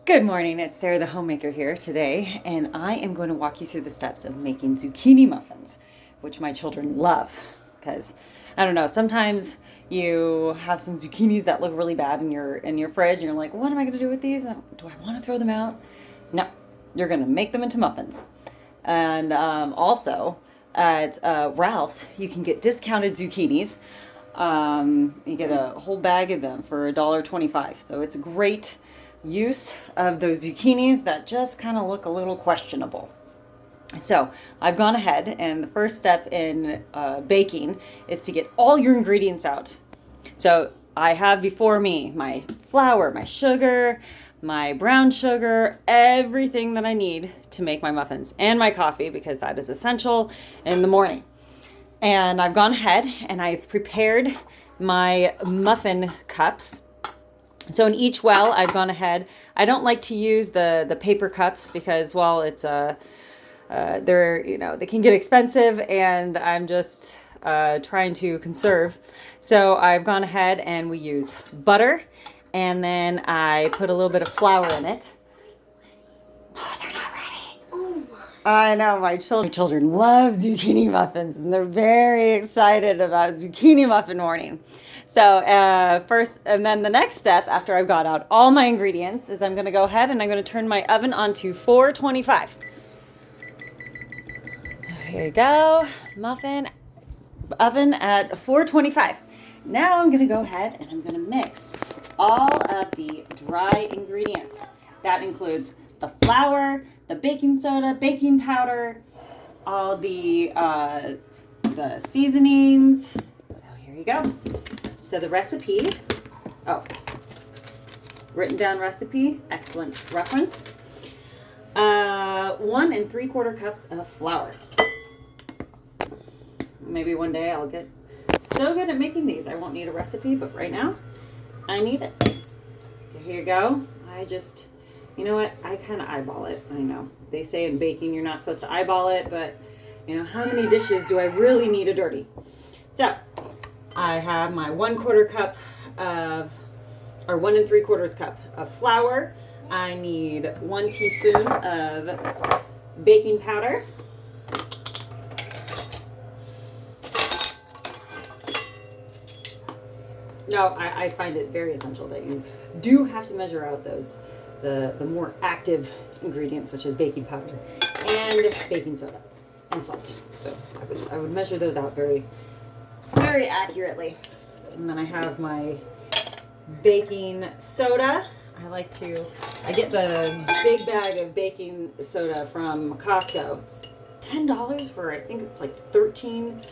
Good morning, it's Sarah the homemaker here today, and I am going to walk you through the steps of making zucchini muffins, which my children love, because I don't know, sometimes you have some zucchinis that look really bad in your fridge, and you're like, what am I going to do with these? Do I want to throw them out? No, you're going to make them into muffins. And also at Ralph's, you can get discounted zucchinis. You get a whole bag of them for $1.25, so it's a great use of those zucchinis that just kind of look a little questionable. So I've gone ahead, and the first step in baking is to get all your ingredients out. So I have before me my flour, my sugar, my brown sugar, everything that I need to make my muffins, and my coffee, because that is essential in the morning. And I've gone ahead and I've prepared my muffin cups. So in each well, I've gone ahead. I don't like to use the paper cups because, well, it's they can get expensive, and I'm just trying to conserve. So I've gone ahead and we use butter, and then I put a little bit of flour in it. Oh, they're not ready. Oh my. I know, my children love zucchini muffins, and they're very excited about zucchini muffin morning. So first, and then the next step after I've got out all my ingredients is I'm going to go ahead and I'm going to turn my oven on to 425. So here you go, muffin oven at 425. Now I'm going to go ahead and I'm going to mix all of the dry ingredients. That includes the flour, the baking soda, baking powder, all the seasonings. So here you go. So the recipe, written down recipe, excellent reference. 1 3/4 cups of flour. Maybe one day I'll get so good at making these I won't need a recipe, but right now I need it. So here you go. I just, you know what, I kind of eyeball it. I know they say in baking you're not supposed to eyeball it, but you know, how many dishes do I really need a dirty? So I have my 1/4 cup of, or 1 3/4 cup of flour. I need 1 teaspoon of baking powder. No, I find it very essential that you do have to measure out those, the more active ingredients such as baking powder and baking soda and salt. So I would measure those out very accurately. And then I have my baking soda. I get the big bag of baking soda from Costco. It's $10 for, I think it's like 13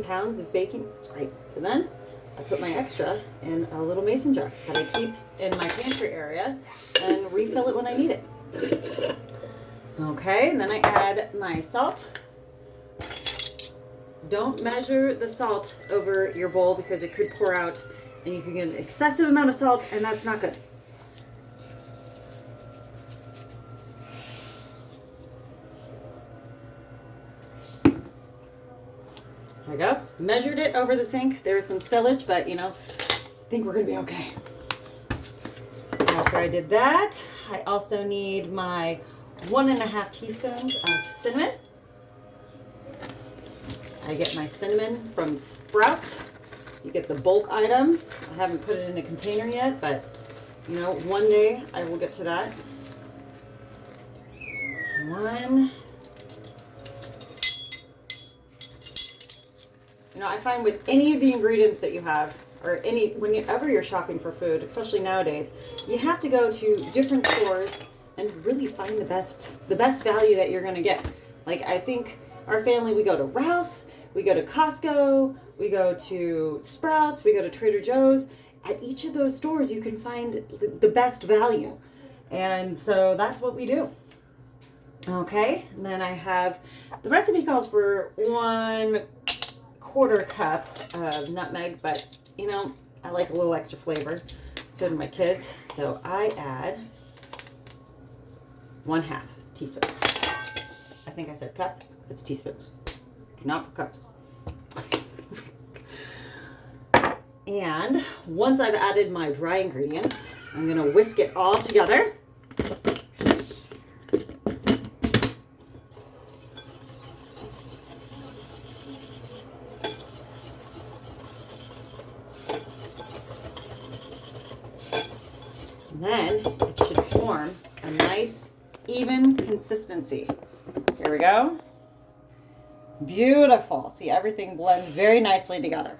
pounds of baking. It's great. So then I put my extra in a little mason jar that I keep in my pantry area and refill it when I need it. Okay, and then I add my salt. Don't measure the salt over your bowl because it could pour out and you can get an excessive amount of salt, and that's not good. There we go. Measured it over the sink. There was some spillage, but you know, I think we're gonna be okay. After I did that, I also need my 1.5 teaspoons of cinnamon. I get my cinnamon from Sprouts. You get the bulk item. I haven't put it in a container yet, but you know, one day I will get to that. One. You know, I find with any of the ingredients that you have, or whenever you're shopping for food, especially nowadays, you have to go to different stores and really find the best value that you're going to get. Like, I think our family, we go to Ralph's, we go to Costco, we go to Sprouts, we go to Trader Joe's. At each of those stores, you can find the best value. And so that's what we do. Okay, and then I have, the recipe calls for 1/4 cup of nutmeg, but you know, I like a little extra flavor. So do my kids. So I add 1/2 teaspoon. I think I said cup. It's teaspoons. Do not put cups. And once I've added my dry ingredients, I'm going to whisk it all together. and it should form a nice, even consistency. Here we go. Beautiful. See, everything blends very nicely together.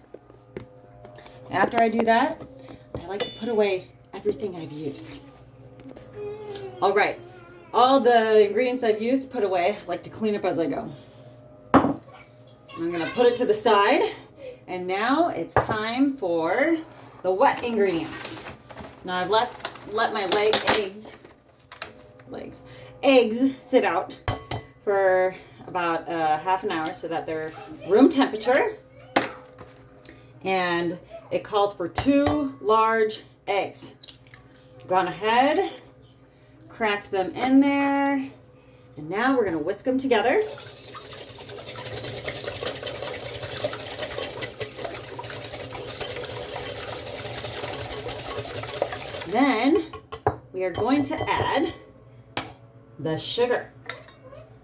After I do that, I like to put away everything I've used. All right, all the ingredients I've used, put away. I like to clean up as I go. I'm gonna put it to the side, and now it's time for the wet ingredients. Now I've let my eggs sit out for about half an hour so that they're room temperature. And it calls for 2 large eggs. Gone ahead, cracked them in there, and now we're gonna whisk them together. Then we are going to add the sugar.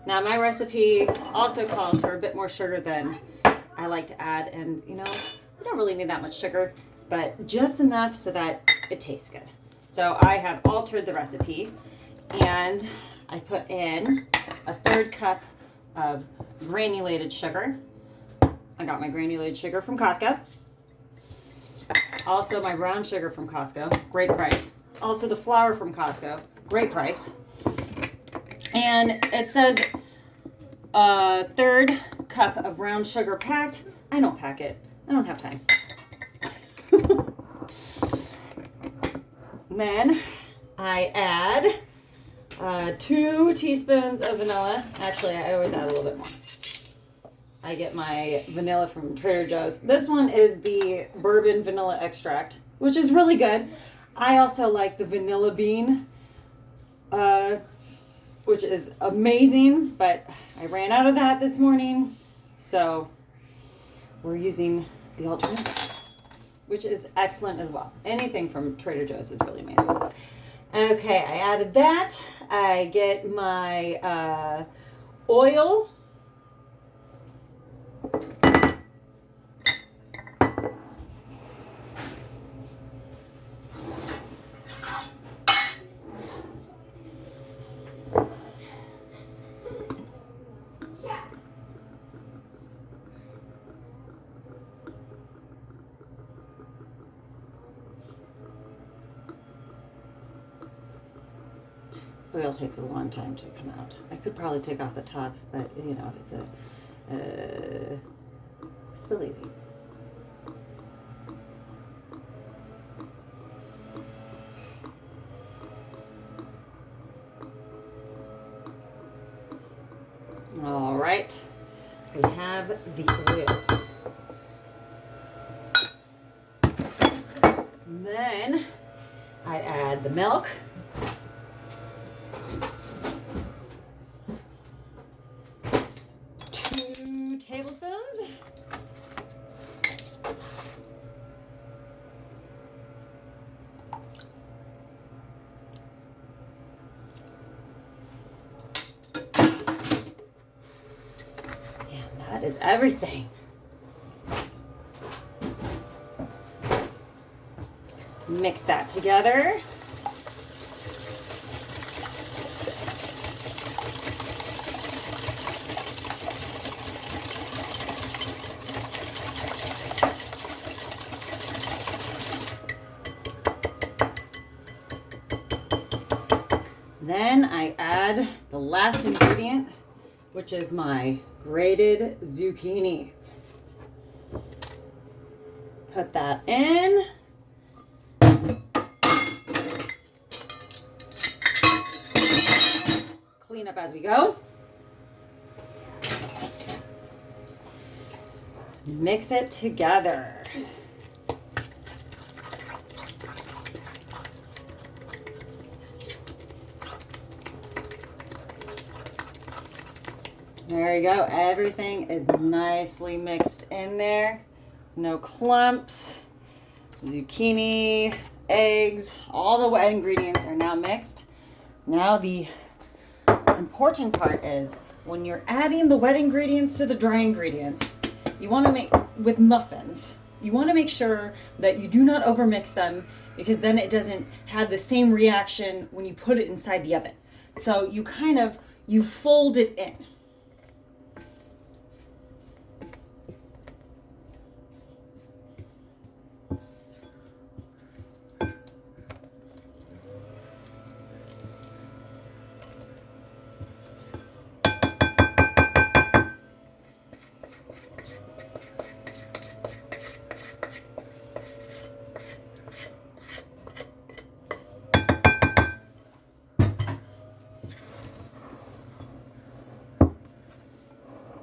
Now my recipe also calls for a bit more sugar than I like to add, and you know, we don't really need that much sugar, but just enough so that it tastes good. So I have altered the recipe, and I put in a 1/3 cup of granulated sugar. I got my granulated sugar from Costco. Also my brown sugar from Costco, great price. Also the flour from Costco, great price. And it says a 1/3 cup of brown sugar packed. I don't pack it, I don't have time. Then I add 2 teaspoons of vanilla. Actually, I always add a little bit more. I get my vanilla from Trader Joe's. This one is the bourbon vanilla extract, which is really good. I also like the vanilla bean, which is amazing, but I ran out of that this morning, so we're using the alternative, which is excellent as well. Anything from Trader Joe's is really amazing. Okay, I added that. I get my oil. Oil takes a long time to come out. I could probably take off the top, but you know, it's a spilly thing. All right, we have the oil. Then I add the milk. 2 tablespoons. And that is everything. Mix that together. Then I add the last ingredient, which is my grated zucchini. Put that in. Clean up as we go. Mix it together. There you go. Everything is nicely mixed in there. No clumps. Zucchini, eggs, all the wet ingredients are now mixed. Now the important part is when you're adding the wet ingredients to the dry ingredients, you want to make with muffins. you want to make sure that you do not overmix them, because then it doesn't have the same reaction when you put it inside the oven. So you fold it in.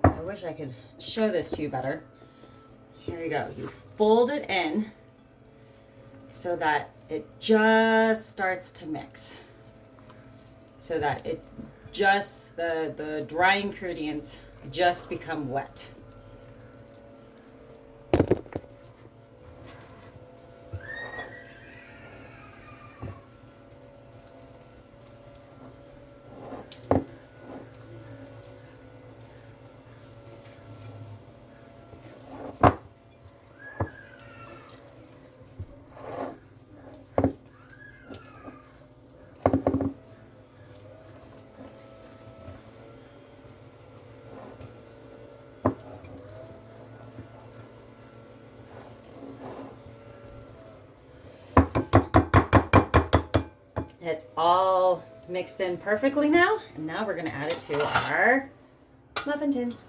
I wish I could show this to you better. Here you go. You fold it in so that it just starts to mix. So that the dry ingredients just become wet. It's all mixed in perfectly now, and now we're going to add it to our muffin tins.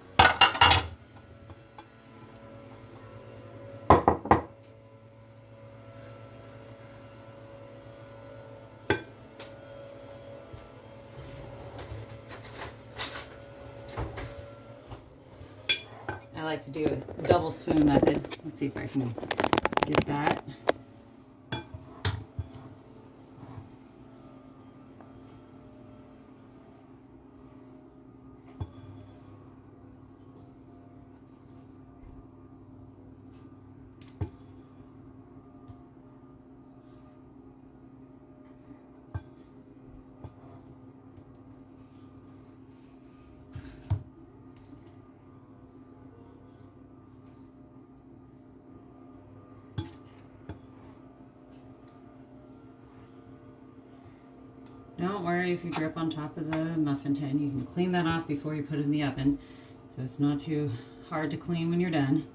I like to do a double spoon method. Let's see if I can get that. Don't worry if you drip on top of the muffin tin. You can clean that off before you put it in the oven, so it's not too hard to clean when you're done.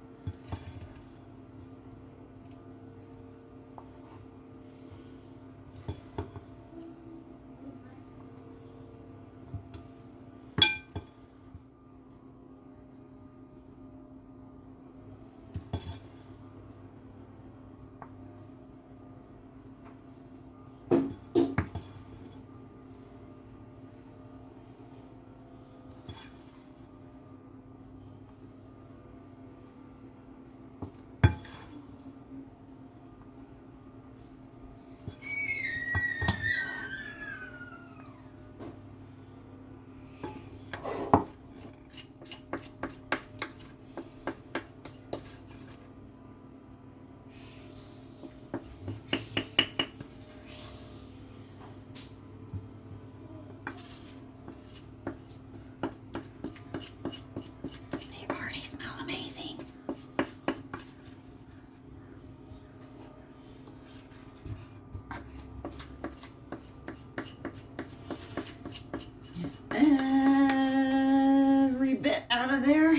Every bit out of there.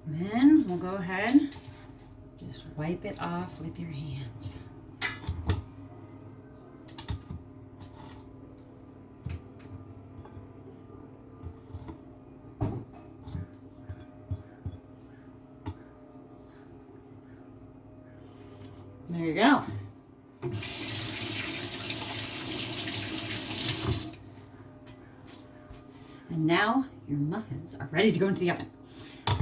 Then we'll go ahead, just wipe it off with your hands. There you go. And now your muffins are ready to go into the oven.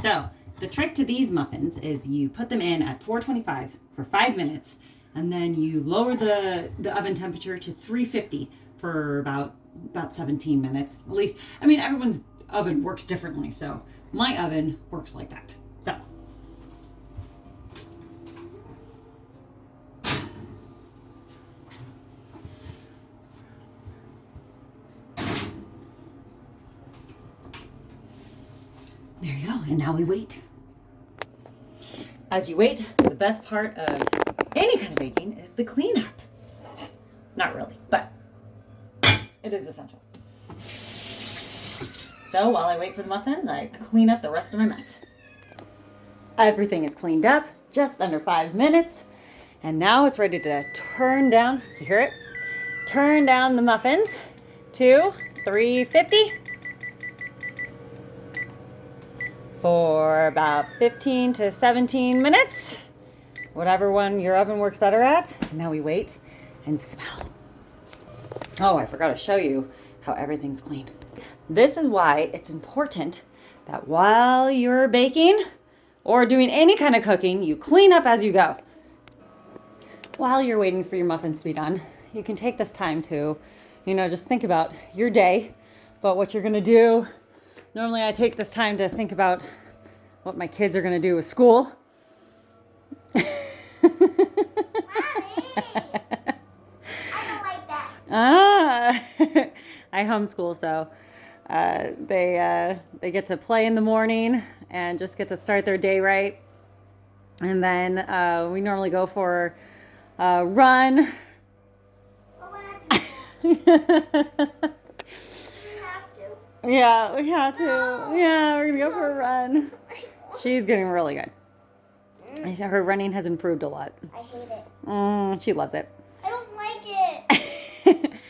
So the trick to these muffins is you put them in at 425 for 5 minutes, and then you lower the oven temperature to 350 for about 17 minutes. At least, I mean, everyone's oven works differently, so my oven works like that. So and now we wait. As you wait, the best part of any kind of baking is the cleanup. Not really, but it is essential. So while I wait for the muffins, I clean up the rest of my mess. Everything is cleaned up, just under 5 minutes. And now it's ready to turn down, you hear it? Turn down the muffins to 350 for about 15 to 17 minutes. Whatever one your oven works better at. And now we wait and smell. Oh, I forgot to show you how everything's clean. This is why it's important that while you're baking or doing any kind of cooking, you clean up as you go. While you're waiting for your muffins to be done, you can take this time to, just think about your day, about what you're going to do. Normally I take this time to think about what my kids are going to do with school. Mommy, I don't like that. I homeschool, so they get to play in the morning and just get to start their day right. And then we normally go for run. You have to. Yeah, we have to. No. Yeah, we're gonna go for a run. She's getting really good. Her running has improved a lot. I hate it. She loves it. I don't like it.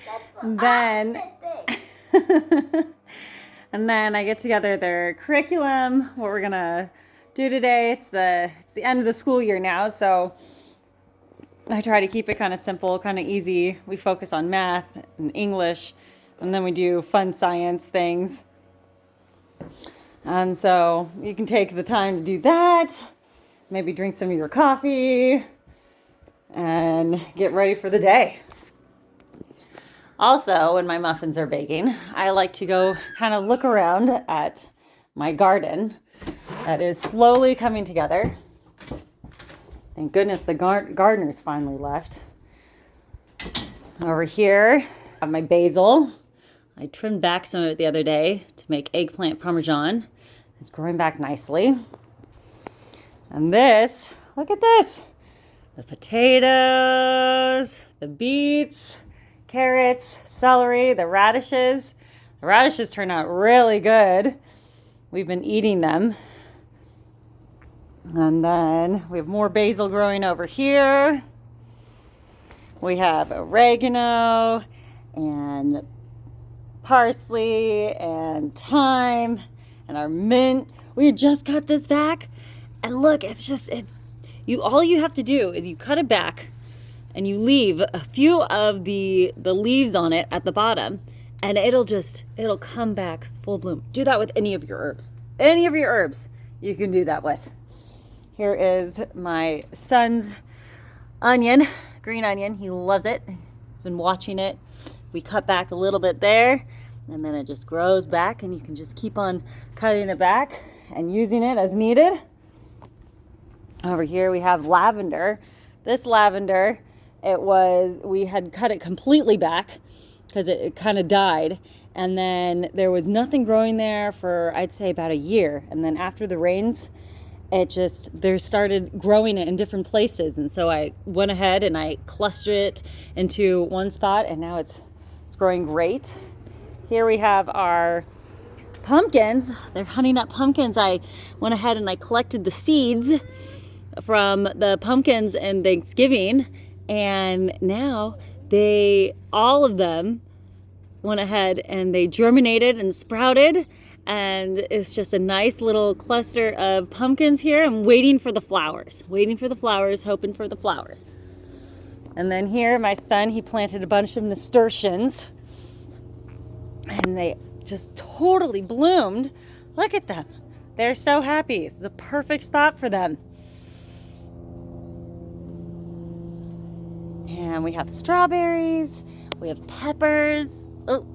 That's the Then, opposite thing. and then I get together their curriculum, what we're gonna do today. It's the end of the school year now, so I try to keep it kind of simple, kind of easy. We focus on math and English, and then we do fun science things. And so you can take the time to do that, maybe drink some of your coffee, and get ready for the day. Also, when my muffins are baking, I like to go kind of look around at my garden that is slowly coming together. Thank goodness the gardeners finally left. Over here, I have my basil. I trimmed back some of it the other day to make eggplant parmesan. It's growing back nicely. And this, look at this. The potatoes, the beets, carrots, celery, the radishes. The radishes turn out really good. We've been eating them. And then we have more basil growing over here. We have oregano and parsley and thyme and our mint. We just cut this back, and look, it's just all you have to do is you cut it back and you leave a few of the leaves on it at the bottom, and it'll come back full bloom. Do that with any of your herbs. Any of your herbs you can do that with. Here is my son's onion, green onion. He loves it. He's been watching it. We cut back a little bit there, and then it just grows back, and you can just keep on cutting it back and using it as needed. Over here we have lavender. This lavender, we had cut it completely back because it kind of died, and then there was nothing growing there for, I'd say, about a year. And then after the rains, they started growing it in different places. And so I went ahead and I clustered it into one spot, and now it's growing great. Here we have our pumpkins. They're Honey Nut pumpkins. I went ahead and I collected the seeds from the pumpkins in Thanksgiving, and now all of them went ahead and they germinated and sprouted, and it's just a nice little cluster of pumpkins here. I'm waiting for the flowers, hoping for the flowers. And then here, my son, he planted a bunch of nasturtiums, and they just totally bloomed. Look at them. They're so happy. It's the perfect spot for them. And we have strawberries, we have peppers. Oh,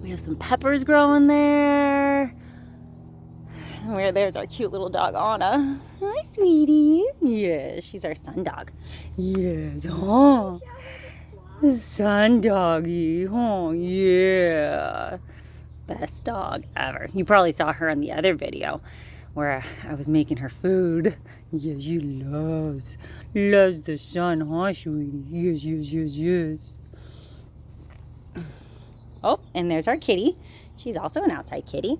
we have some peppers growing there. There's our cute little dog, Anna. Hi, sweetie. Yeah, she's our sun dog. Yes, sun doggy. Oh, yeah. Best dog ever. You probably saw her in the other video where I was making her food. Yes, she loves the sun, huh, sweetie? Yes, yes, yes, yes. Oh, and there's our kitty. She's also an outside kitty.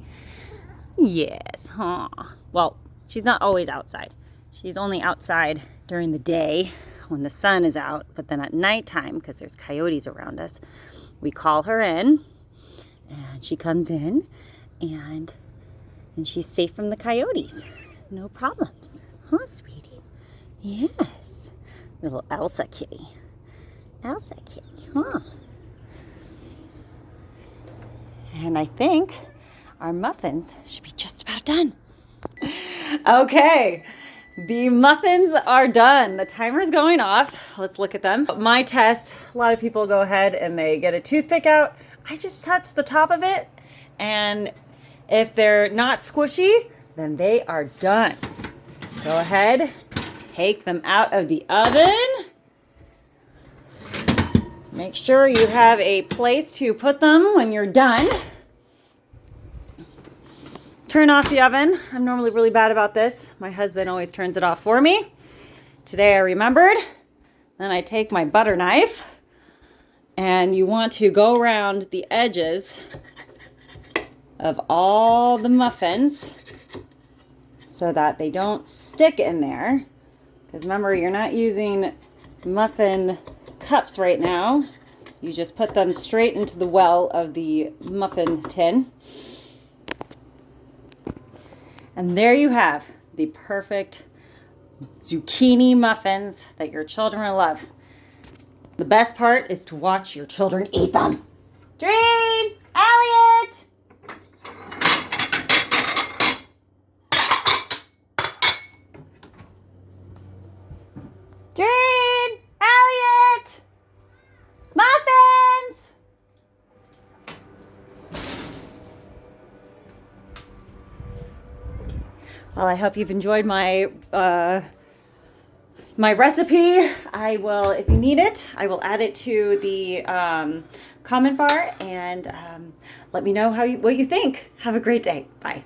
Yes, huh? Well, she's not always outside. She's only outside during the day when the sun is out, but then at nighttime, because there's coyotes around us, we call her in, and she comes in, and she's safe from the coyotes. No problems. Huh, sweetie? Yes. Little Elsa kitty. Elsa kitty, huh? And I think our muffins should be just about done. Okay, the muffins are done. The timer's going off. Let's look at them. My test, a lot of people go ahead and they get a toothpick out. I just touch the top of it, and if they're not squishy, then they are done. Go ahead, take them out of the oven. Make sure you have a place to put them when you're done. Turn off the oven. I'm normally really bad about this. My husband always turns it off for me. Today I remembered. Then I take my butter knife, and you want to go around the edges of all the muffins so that they don't stick in there. Because remember, you're not using muffin cups right now. You just put them straight into the well of the muffin tin. And there you have the perfect zucchini muffins that your children will love. The best part is to watch your children eat them. Dream! Elliot! Dream! Elliot! Muffins! Well, I hope you've enjoyed my my recipe. I will, if you need it, I will add it to the comment bar, and let me know what you think. Have a great day. Bye.